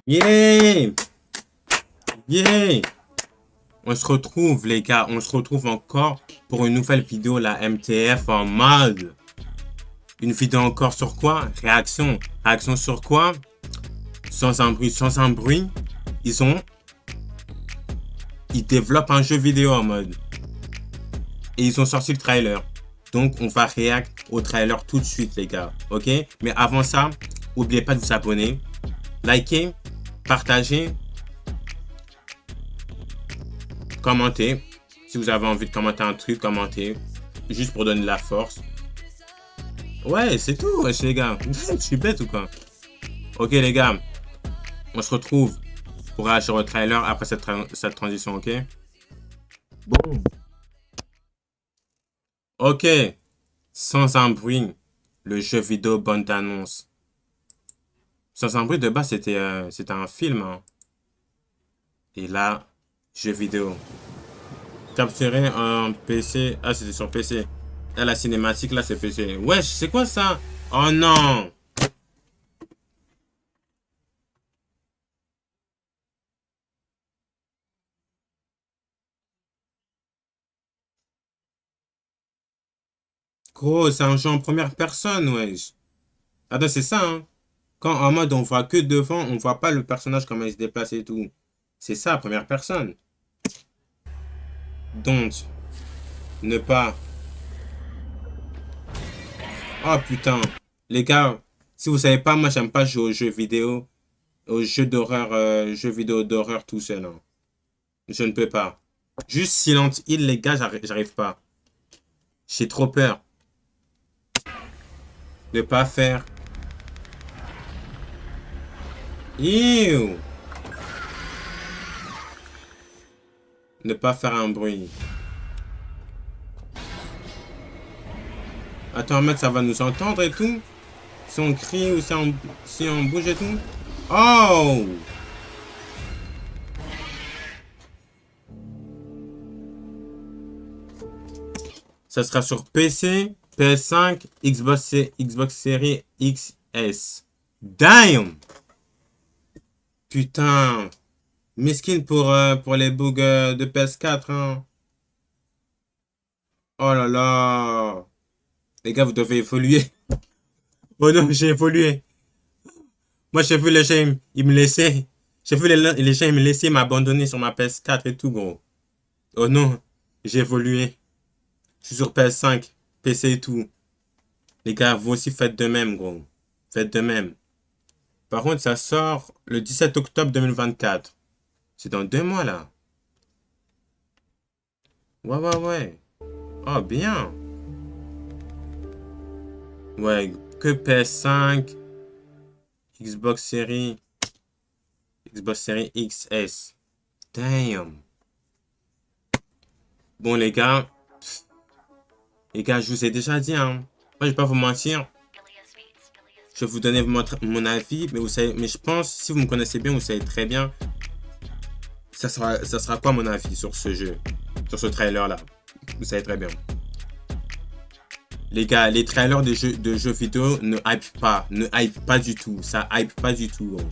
Yeah! Yeah! On se retrouve, les gars. On se retrouve encore pour une nouvelle vidéo, la MTF en mode. Une vidéo encore sur quoi? Réaction. Réaction sur quoi? Sans un bruit, sans un bruit. Ils développent un jeu vidéo en mode. Et ils ont sorti le trailer. Donc, on va réagir au trailer tout de suite, les gars. Ok? Mais avant ça, n'oubliez pas de vous abonner. Likez, partagez, commentez. Si vous avez envie de commenter un truc, commentez. Juste pour donner de la force. Ouais, c'est tout, wesh, les gars. Je suis bête ou quoi? Ok, les gars. On se retrouve pour réagir au trailer après cette transition, ok? Bon. Ok. Sans un bruit. Le jeu vidéo bande d'annonce. Sans un bruit, de base, c'était un film, hein. Et là, jeu vidéo. Capturé en PC. Ah, c'était sur PC. Là, la cinématique, là, c'est PC. Wesh, c'est quoi ça? Oh non! Gros, c'est un jeu en première personne, wesh. Attends, c'est ça, hein? Quand en mode on voit que devant, on voit pas le personnage comment il se déplace et tout. C'est ça, première personne. Donc, ne pas. Oh putain. Les gars, si vous savez pas, moi j'aime pas jouer aux jeux vidéo, aux jeux d'horreur, jeux vidéo d'horreur tout seul, hein. Je ne peux pas. Juste Silent Hill, les gars, j'arrive pas. J'ai trop peur de pas faire. Ew. Ne pas faire un bruit. Attends, mec, ça va nous entendre et tout? Si on crie ou si on bouge et tout? Oh! Ça sera sur PC, PS5, Xbox Series XS. Damn! Putain! Mesquine pour les bugs de PS4, hein. Oh là là! Les gars, vous devez évoluer. Oh non, j'ai évolué. Moi, j'ai vu les gens, ils me laissaient. J'ai vu les gens, ils me laissaient m'abandonner sur ma PS4 et tout, gros. Oh non, j'ai évolué. Je suis sur PS5, PC et tout. Les gars, vous aussi faites de même, gros. Faites de même. Par contre, ça sort le 17 octobre 2024. C'est dans 2 mois, là. Ouais, ouais, ouais. Oh, bien. Ouais, que PS5, Xbox Series, Xbox Series XS. Damn. Bon, les gars, je vous ai déjà dit, hein. Moi, je vais pas vous mentir. Je vais vous donner mon avis, mais vous savez, mais je pense, si vous me connaissez bien, vous savez très bien, ça sera quoi mon avis sur ce jeu, sur ce trailer-là. Vous savez très bien. Les gars, les trailers de jeux vidéo ne hype pas du tout. Ça hype pas du tout, gros.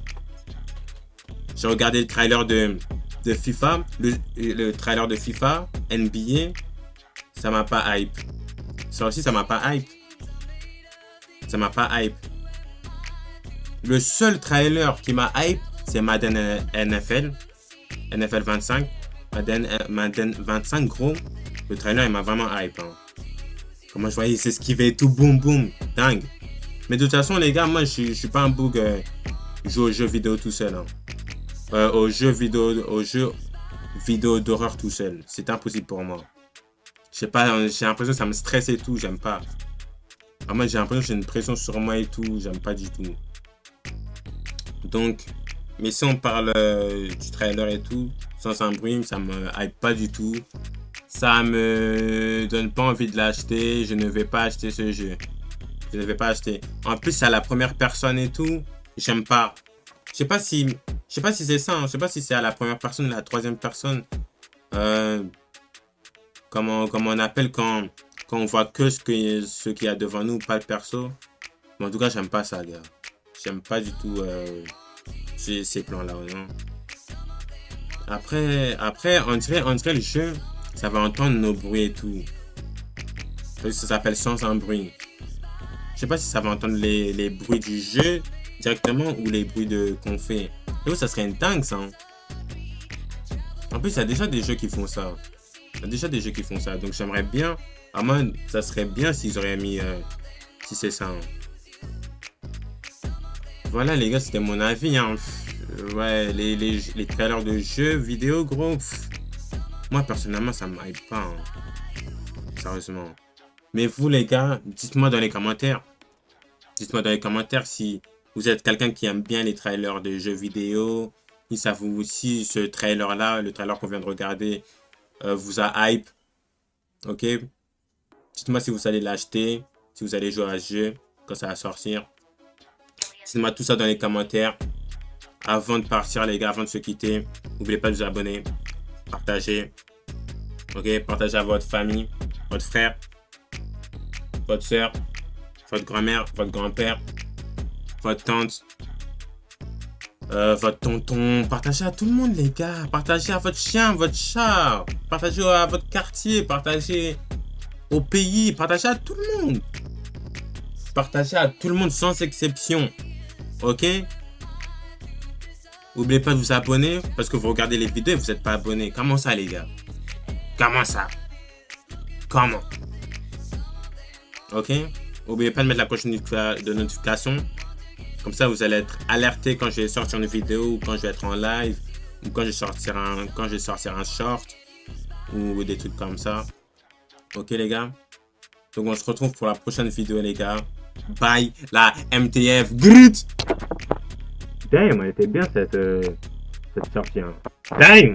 J'ai regardé le trailer de FIFA, le trailer de FIFA, NBA, ça m'a pas hype. Ça aussi, ça m'a pas hype. Ça m'a pas hype. Le seul trailer qui m'a hype, c'est Madden NFL. NFL 25. Madden 25, gros. Le trailer, il m'a vraiment hype, hein. Comment je voyais, il s'esquivait et tout, boum, boum. Dingue. Mais de toute façon, les gars, moi, je suis pas un bug. Je joue aux jeux vidéo tout seul, hein. Aux jeux vidéo d'horreur tout seul. C'est impossible pour moi. Je sais pas, j'ai l'impression que ça me stresse et tout, j'aime pas. Moi, j'ai l'impression que j'ai une pression sur moi et tout, j'aime pas du tout. Donc, mais si on parle du trailer et tout, sans un bruit, ça me hype pas du tout. Ça me donne pas envie de l'acheter. Je ne vais pas acheter ce jeu. Je ne vais pas acheter. En plus, c'est à la première personne et tout. J'aime pas. Je sais pas si c'est ça, hein. Je sais pas si c'est à la première personne ou à la troisième personne. Euh, comment on appelle quand on voit que ce qu'il y a devant nous, pas le perso. Mais en tout cas, j'aime pas ça, gars. J'aime pas du tout ces plans-là. Non? Après, on dirait le jeu, ça va entendre nos bruits et tout. Ça s'appelle sans un bruit. Je sais pas si ça va entendre les bruits du jeu directement ou les bruits qu'on fait. Et ça serait une dingue, ça. Hein? En plus, il y a déjà des jeux qui font ça. Donc j'aimerais bien. À moi, ça serait bien s'ils auraient mis. Si c'est ça. Hein. Voilà, les gars, c'était mon avis. Hein. Ouais, les trailers de jeux vidéo, gros. Moi, personnellement, ça me hype pas. Hein. Sérieusement. Mais vous, les gars, dites-moi dans les commentaires. Dites-moi dans les commentaires si vous êtes quelqu'un qui aime bien les trailers de jeux vidéo. Si ce trailer-là, le trailer qu'on vient de regarder, vous a hype. Ok? Dites-moi si vous allez l'acheter. Si vous allez jouer à ce jeu quand ça va sortir. Dites-moi tout ça dans les commentaires. Avant de partir, les gars, avant de se quitter, n'oubliez pas de vous abonner. Partagez. Ok? Partagez à votre famille, votre frère, votre soeur, votre grand-mère, votre grand-père, votre tante, votre tonton. Partagez à tout le monde, les gars. Partagez à votre chien, votre chat. Partagez à votre quartier. Partagez au pays. Partagez à tout le monde. Partagez à tout le monde sans exception. Ok? N'oubliez pas de vous abonner parce que vous regardez les vidéos et vous n'êtes pas abonné. Comment ça, les gars? Comment ça? Comment? Ok? N'oubliez pas de mettre la cloche de notification. Comme ça, vous allez être alerté quand je vais sortir une vidéo ou quand je vais être en live ou quand je vais sortir un short ou des trucs comme ça. Ok, les gars? Donc, on se retrouve pour la prochaine vidéo, les gars. Bye, la MTF. Grit! Damn, elle était bien cette sortie. Hein. Damn!